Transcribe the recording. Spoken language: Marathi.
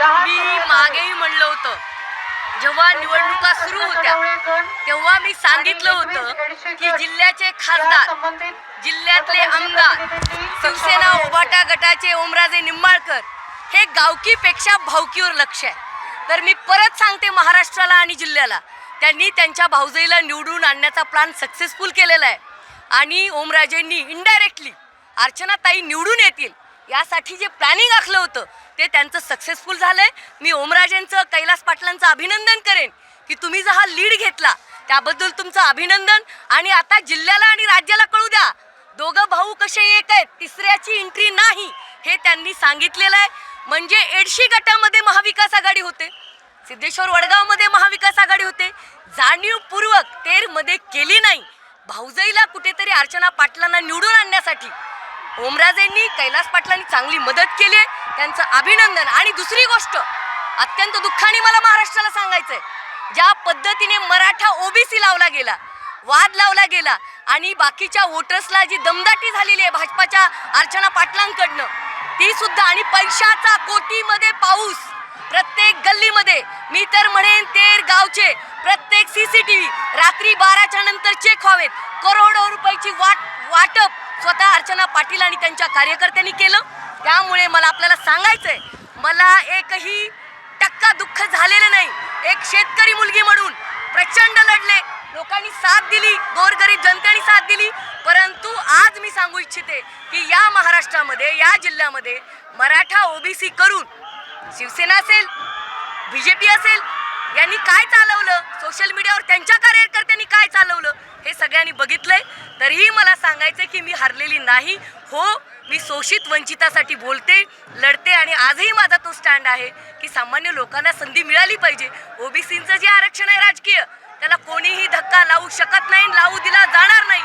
मी मागेही म्हणलं होतं, जेव्हा निवडणुका सुरू होत्या तेव्हा मी सांगितलं होतं की जिल्ह्याचे खासदार, जिल्ह्यातले आमदार, शिवसेना उभाटा गटाचे ओमराजे निंबाळकर हे गावकीपेक्षा भावकीवर लक्ष आहे. तर मी परत सांगते महाराष्ट्राला आणि जिल्ह्याला, त्यांनी त्यांच्या भाऊजाईला निवडून आणण्याचा प्लॅन सक्सेसफुल केलेला आहे आणि ओमराजेंनी इनडायरेक्टली अर्चनाताई निवडून येतील यासाठी जे प्लॅनिंग आखलं होतं ते त्यांचं सक्सेसफुल झालंय. मी ओमराजेंचं, कैलास पाटलांचं अभिनंदन करेन की तुम्ही जो हा लीड घेतला त्याबद्दल तुमचं अभिनंदन. आणि आता जिल्ह्याला आणि राज्याला कळू द्या, दोघं भाऊ कसे एक आहेत, तिसऱ्याची एंट्री नाही हे त्यांनी सांगितलेलं आहे. म्हणजे एडशी गटामध्ये महाविकास आघाडी होते, सिद्धेश्वर वडगावमध्ये महाविकास आघाडी होते, जाणीवपूर्वक तेरमध्ये केली नाही. भाऊजाईला कुठेतरी अर्चना पाटलांना निवडून आणण्यासाठी ओमराजेंनी, कैलास पाटलांनी चांगली मदत केली आहे, त्यांचं अभिनंदन. आणि दुसरी गोष्ट अत्यंत दुःखाने मला महाराष्ट्राला सांगायचंय, ज्या पद्धतीने मराठा ओबीसी लावला गेला, वाद लावला गेला आणि बाकीच्या वोटर्सला जी दमदाटी झालेली आहे भाजपाच्या अर्चना पाटलांकडनं ती सुद्धा, आणि पैशाचा कोटीमध्ये पाऊस प्रत्येक गल्लीमध्ये, मी तर म्हणेन तेर गावचे प्रत्येक सीसीटीव्ही रात्री 12च्या नंतर चेक व्हावेत. करोडो रुपयाची वाटप स्वतः अर्चना पाटील आणि त्यांच्या कार्यकर्त्यांनी केलं. त्यामुळे मला आपल्याला सांगायचंय, मला एकही टक्का दुःख झालेलं नाही. एक शेतकरी मुलगी म्हणून प्रचंड लढले, लोकांनी साथ दिली, गोरगरीब जनतेने साथ दिली. परंतु आज मी सांगू इच्छिते की या महाराष्ट्रामध्ये, या जिल्ह्यामध्ये मराठा ओबीसी करून शिवसेना असेल, बीजेपी असेल, यांनी काय चालवलं, सोशल मीडियावर त्यांच्या कार्यकर्त्यांनी काय चालवलं हे सगळ्यांनी बघितलंय. तरीही मला सांगायचंय की मी हारलेली नाही. हो, मी शोषित वंचितासाठी बोलते, लढते आणि आजही माझा तो स्टँड आहे की सामान्य लोकांना संधी मिळाली पाहिजे. ओबीसींचं जे आरक्षण आहे राजकीय, त्याला कोणीही धक्का लावू शकत नाही, लावू दिला जाणार नाही.